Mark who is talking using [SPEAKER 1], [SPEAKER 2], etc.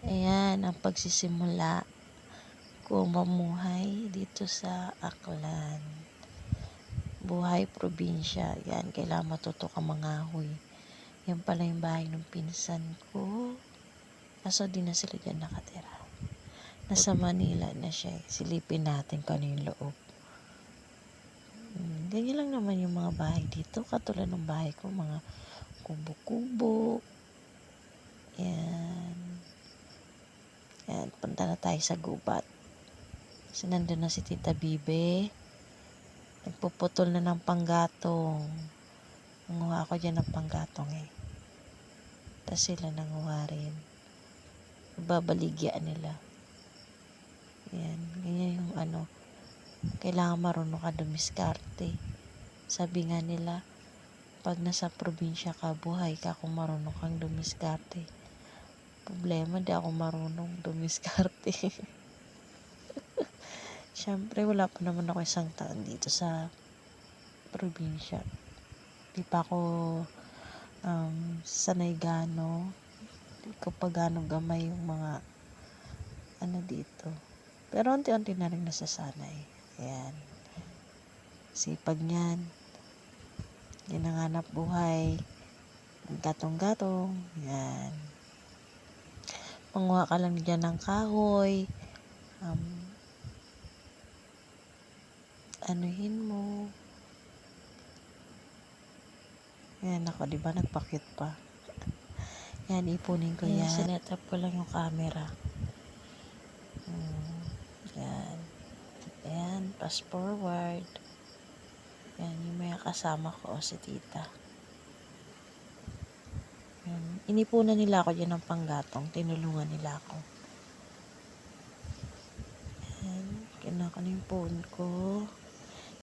[SPEAKER 1] Ayan ang pagsisimula ko mamuhay dito sa Aklan. Buhay probinsya. Yan, kailangan matuto ka mangahoy. Yan pala yung bahay ng pinsan ko. Kaso di na sila dyan nakatira. Nasa Manila na siya. Silipin natin kung ano yung loob. Ganyan lang naman yung mga bahay dito. Katulad ng bahay ko, mga kubo-kubo. Yan. Yan, punta na tayo sa gubat. Kasi nandun na si Tita Bibe. Nagpuputol na ng panggatong. Nanguha ako dyan ng panggatong eh. Tapos sila nanguha rin. Babaligyan nila. Yan, ganyan yung kailangan marunong ka dumiskarte. Sabi nga nila, pag nasa probinsya ka, buhay ka kung marunong kang dumiskarte. Problema, di ako marunong dumiskarte. Siyempre, wala pa naman ako isang taon dito sa probinsya. Di pa ako sanay gano. Di ko pa gano gamay yung mga dito. Pero unti-unti na rin nasasanay. Ayan. Sipag niyan. Ginanganap buhay. Gatong-gatong. Ayan. Manguha ka lang dyan ng kahoy. Anuhin mo. Ayan ako, diba nagpakit pa. Ayan, ipunin ko yan. Sinetap ko lang yung camera. Ayan. Ayan, fast forward. Ayan, yung may kasama ko, si tita. Ayan. Inipunan nila ako dyan ng panggatong. Tinulungan nila ako. Ayan, kinuha ko na yung phone ko.